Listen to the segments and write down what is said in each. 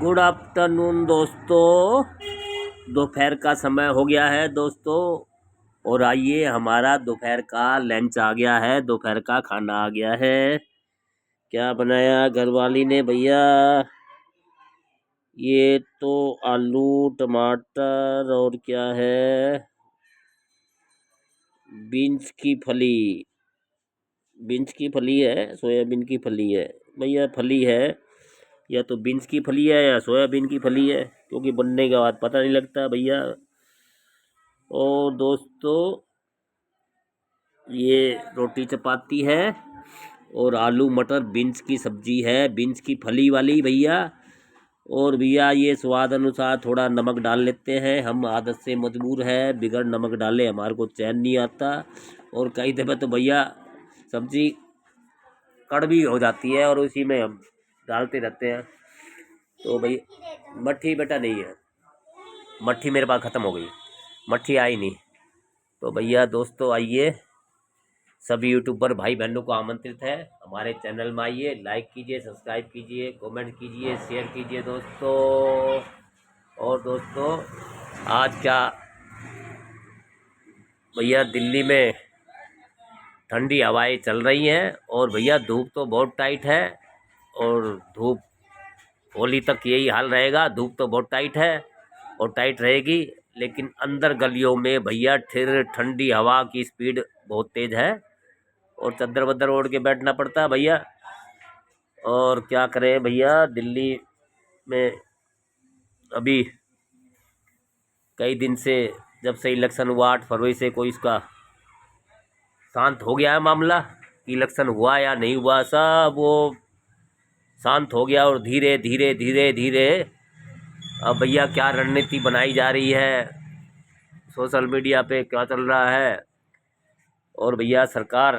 Good afternoon दोस्तों। दोपहर का समय हो गया है दोस्तों, और आइए हमारा दोपहर का लंच आ गया है, दोपहर का खाना आ गया है। क्या बनाया घरवाली ने भैया? ये तो आलू टमाटर और क्या है, बीन्स की फली। बीन्स की फली है, सोयाबीन की फली है भैया, फली है या तो बीन्स की फली है या सोयाबीन की फली है, क्योंकि बनने के बाद पता नहीं लगता भैया। और दोस्तों ये रोटी चपाती है और आलू मटर बीन्स की सब्जी है, बीन्स की फली वाली भैया। और भैया ये स्वाद अनुसार थोड़ा नमक डाल लेते हैं, हम आदत से मजबूर है, बिगड़ नमक डाले हमारे को चैन नहीं आता। और कई दफ़े तो भैया सब्जी कड़वी हो जाती है और उसी में हम डालते रहते हैं। तो भाई मट्ठी बेटा नहीं है, मट्ठी मेरे पास ख़त्म हो गई, मट्ठी आई नहीं। तो भैया दोस्तों आइए, सभी यूट्यूबर भाई बहनों को आमंत्रित है, हमारे चैनल में आइए, लाइक कीजिए, सब्सक्राइब कीजिए, कमेंट कीजिए, शेयर कीजिए दोस्तों। और दोस्तों आज क्या भैया, दिल्ली में ठंडी हवाएं चल रही हैं और भैया धूप तो बहुत टाइट है। और धूप होली तक यही हाल रहेगा, धूप तो बहुत टाइट है और टाइट रहेगी। लेकिन अंदर गलियों में भैया फिर ठंडी हवा की स्पीड बहुत तेज़ है और चद्दर वद्दर ओढ़ के बैठना पड़ता है भैया। और क्या करें भैया, दिल्ली में अभी कई दिन से, जब से इलेक्शन हुआ 8 फरवरी से, कोई इसका शांत हो गया है मामला। इलेक्शन हुआ या नहीं हुआ, सब वो शांत हो गया। और धीरे धीरे धीरे धीरे अब भैया क्या रणनीति बनाई जा रही है, सोशल मीडिया पे क्या चल रहा है, और भैया सरकार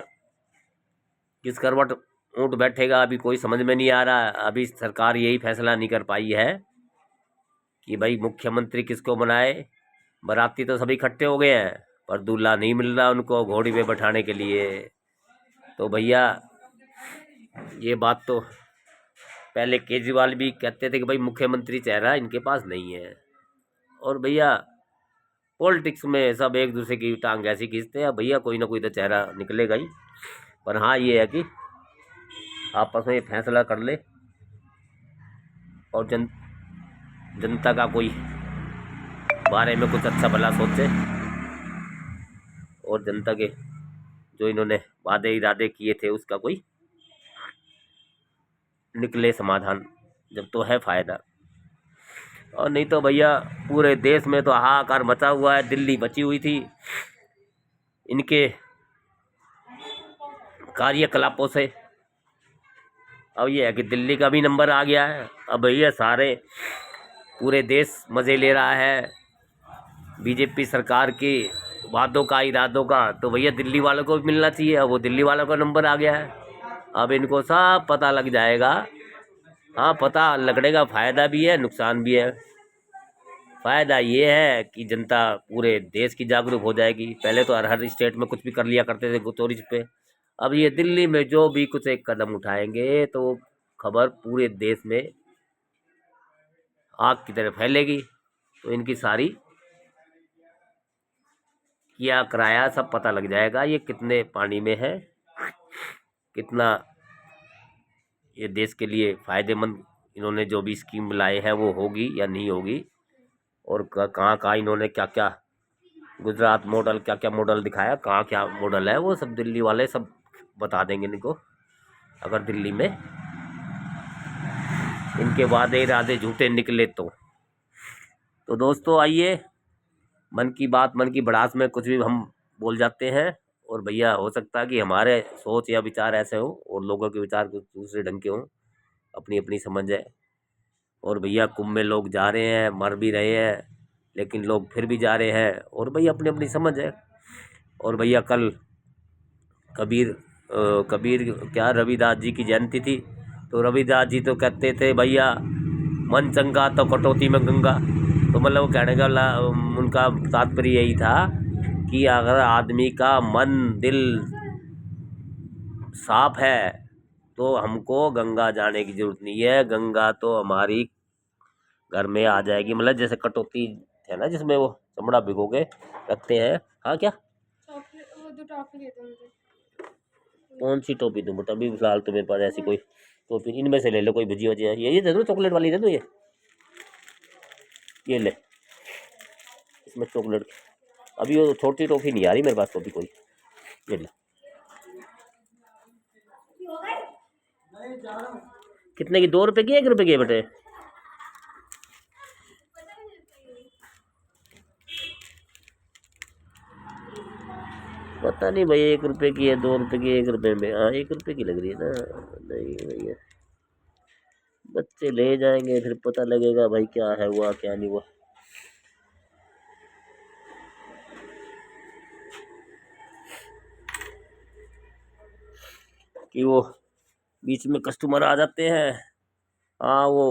किस करवट ऊँट बैठेगा अभी कोई समझ में नहीं आ रहा है। अभी सरकार यही फैसला नहीं कर पाई है कि भाई मुख्यमंत्री किसको बनाए। बाराती तो सभी इकट्ठे हो गए हैं पर दूल्हा नहीं मिल रहा उनको घोड़ी पे बैठाने के लिए। तो भैया ये बात तो पहले केजरीवाल भी कहते थे कि भाई मुख्यमंत्री चेहरा इनके पास नहीं है। और भैया पॉलिटिक्स में सब एक दूसरे की टांग ऐसी खींचते हैं, भैया कोई ना कोई तो चेहरा निकलेगा ही। पर हाँ ये है कि आपस में फैसला कर ले और जनता का कोई बारे में कुछ अच्छा भला सोचे, और जनता के जो इन्होंने वादे इरादे किए थे उसका कोई निकले समाधान, जब तो है फायदा। और नहीं तो भैया पूरे देश में तो हाहाकार मचा हुआ है, दिल्ली बची हुई थी इनके कार्यकलापों से। अब ये है कि दिल्ली का भी नंबर आ गया है। अब भैया सारे पूरे देश मज़े ले रहा है बीजेपी सरकार की वादों का इरादों का, तो भैया दिल्ली वालों को भी मिलना चाहिए। अब वो दिल्ली वालों का नंबर आ गया है, अब इनको सब पता लग जाएगा। हाँ पता लगेगा, फ़ायदा भी है नुकसान भी है। फ़ायदा ये है कि जनता पूरे देश की जागरूक हो जाएगी। पहले तो हर स्टेट में कुछ भी कर लिया करते थे गुतौरी पे, अब ये दिल्ली में जो भी कुछ एक कदम उठाएंगे तो खबर पूरे देश में आग की तरह फैलेगी। तो इनकी सारी क्या कराया सब पता लग जाएगा, ये कितने पानी में है, कितना ये देश के लिए फ़ायदेमंद इन्होंने जो भी स्कीम लाए हैं वो होगी या नहीं होगी। और कहाँ कहाँ इन्होंने क्या क्या गुजरात मॉडल, क्या क्या मॉडल दिखाया, कहाँ क्या मॉडल है, वो सब दिल्ली वाले सब बता देंगे इनको, अगर दिल्ली में इनके वादे इरादे झूठे निकले तो दोस्तों आइए, मन की बात मन की भड़ास में कुछ भी हम बोल जाते हैं। और भैया हो सकता है कि हमारे सोच या विचार ऐसे हो और लोगों के विचार कुछ दूसरे ढंग के हों, अपनी अपनी समझ है। और भैया कुंभ में लोग जा रहे हैं, मर भी रहे हैं, लेकिन लोग फिर भी जा रहे हैं, और भैया अपनी अपनी समझ है। और भैया कल कबीर क्या रविदास जी की जयंती थी, तो रविदास जी तो कहते थे भैया मन चंगा तो कटौती में गंगा। तो मतलब वो कहने का उनका तात्पर्य यही था कि अगर आदमी का मन दिल साफ है तो हमको गंगा जाने की जरूरत नहीं है। गंगा तो हमारी घर में आ जाएगी, मतलब जैसे कटौती है ना जिसमें वो चमड़ा भिगो के रखते हैं। हाँ क्या वो 2 टॉफी दे दो मुझे। कौन सी टोपी दूँ बेटा? अभी फिलहाल तुम्हें पास ऐसी कोई टोपी, इनमें से ले लो कोई भुजी वजी है, ये दे दो, चॉकलेट वाली दे दो, ये ले, इसमें चॉकलेट। अभी वो छोटी टॉफी नहीं आ रही मेरे पास टोपी कोई, ये ले। कितने की? 2 रुपए की, 1 रुपए की है बेटे? पता नहीं भाई, 1 रुपए की है, 2 रुपए की, 1 रुपए में? हाँ 1 रुपए की लग रही है ना। नहीं भैया, बच्चे ले जाएंगे फिर पता लगेगा भाई क्या है हुआ क्या नहीं हुआ। कि वो बीच में कस्टमर आ जाते हैं। हाँ वो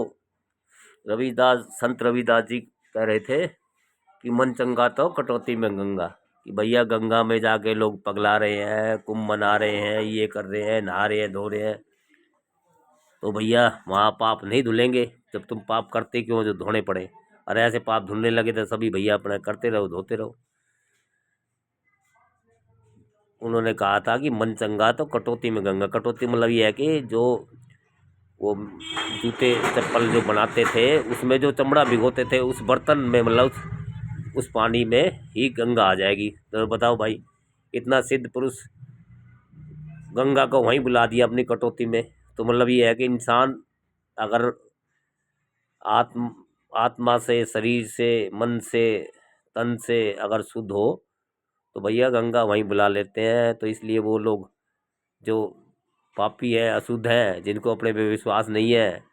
रविदास, संत रविदास जी कह रहे थे कि मन चंगा तो कटौती में गंगा, कि भैया गंगा में जाके लोग पगला रहे हैं, कुंभ मना रहे हैं, ये कर रहे हैं, नहा रहे हैं, धो रहे हैं, तो भैया वहाँ पाप नहीं धुलेंगे। जब तुम पाप करते क्यों जो धोने पड़े? अरे ऐसे पाप धुलने लगे तो सभी भैया अपना करते रहो, धोते रहो। उन्होंने कहा था कि मन चंगा तो कटौती में गंगा। कटौती मतलब ये है कि जो वो जूते चप्पल जो बनाते थे उसमें जो चमड़ा भिगोते थे उस बर्तन में, मतलब उस पानी में ही गंगा आ जाएगी। तो बताओ भाई, इतना सिद्ध पुरुष गंगा को वहीं बुला दिया अपनी कटौती में। तो मतलब ये है कि इंसान अगर आत्म आत्मा से, शरीर से, मन से, तन से अगर शुद्ध हो तो भैया गंगा वहीं बुला लेते हैं। तो इसलिए वो लोग जो पापी है, अशुद्ध है, जिनको अपने पे विश्वास नहीं है,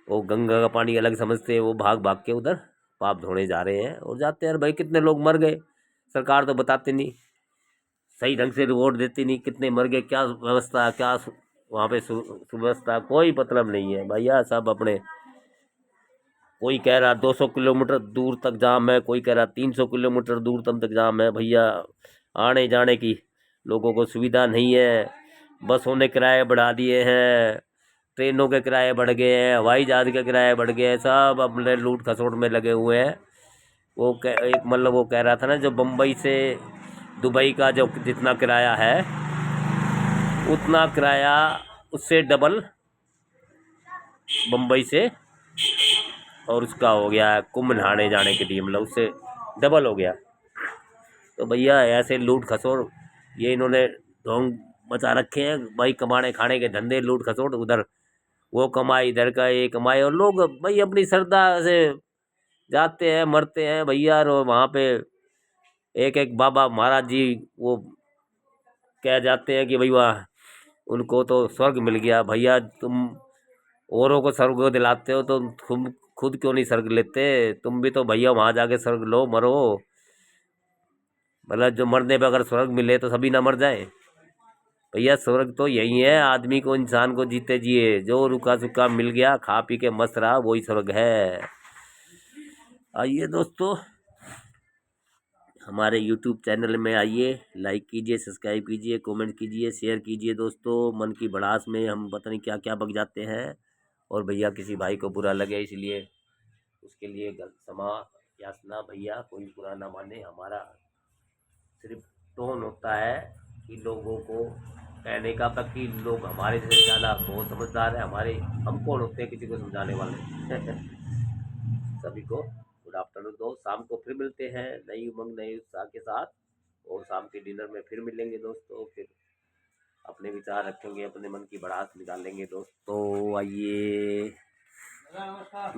वो गंगा का पानी अलग समझते हैं, वो भाग भाग के उधर पाप धोने जा रहे हैं और जाते हैं। भाई कितने लोग मर गए, सरकार तो बताती नहीं, सही ढंग से रिपोर्ट देती नहीं, कितने मर गए, क्या व्यवस्था, क्या वहाँ पे सुव्यवस्था, कोई मतलब नहीं है भैया। सब अपने, कोई कह रहा 200 किलोमीटर दूर तक जाम है, कोई कह रहा 300 किलोमीटर दूर तक जाम है। भैया आने जाने की लोगों को सुविधा नहीं है, बसों ने किराए बढ़ा दिए हैं, ट्रेनों के किराए बढ़ गए हैं, हवाई जहाज के किराए बढ़ गए हैं, सब अपने लूट खसोट में लगे हुए हैं। वो एक मतलब वो कह रहा था ना, जो बम्बई से दुबई का जो जितना किराया है उतना किराया उससे डबल बम्बई से, और उसका हो गया कुंभ नहाने जाने के लिए, मतलब उससे डबल हो गया। तो भैया ऐसे लूट खसोट ये इन्होंने ढोंग मचा रखे हैं भाई, कमाने खाने के धंधे, लूट खसोट, उधर वो कमाए, इधर का ये कमाए, और लोग भाई अपनी श्रद्धा से जाते हैं, मरते हैं भैया। और वहाँ पे एक एक बाबा महाराज जी वो कह जाते हैं कि भाई वाह उनको तो स्वर्ग मिल गया। भैया तुम औरों को स्वर्ग दिलाते हो तो तुम खुद क्यों नहीं स्वर्ग लेते? तुम भी तो भैया वहाँ जाके स्वर्ग लो, मरो। मतलब जो मरने पे अगर स्वर्ग मिले तो सभी ना मर जाए? भैया स्वर्ग तो यही है, आदमी को, इंसान को जीते जिए जो रुका सुखा मिल गया, खा पी के मस्त रहा, वही स्वर्ग है। आइए दोस्तों, हमारे YouTube चैनल में आइए, लाइक कीजिए, सब्सक्राइब कीजिए, कमेंट कीजिए, शेयर कीजिए। दोस्तों मन की भड़ास में हम पता नहीं क्या क्या बक जाते हैं, और भैया किसी भाई को बुरा लगे इसलिए उसके लिए क्षमा याचना। भैया कोई बुरा ना माने, हमारा सिर्फ टोन होता है कि लोगों को कहने का, बाकी लोग हमारे से ज़्यादा बहुत समझदार है। हमारे, हम कौन होते हैं किसी को समझाने वाले। सभी को गुड आफ्टरनून दोस्त, शाम को फिर मिलते हैं नई उमंग नई उत्साह के साथ, और शाम के डिनर में फिर मिलेंगे दोस्तों। फिर अपने विचार रखेंगे, अपने मन की भड़ास निकालेंगे दोस्तों। आइए, नमस्कार।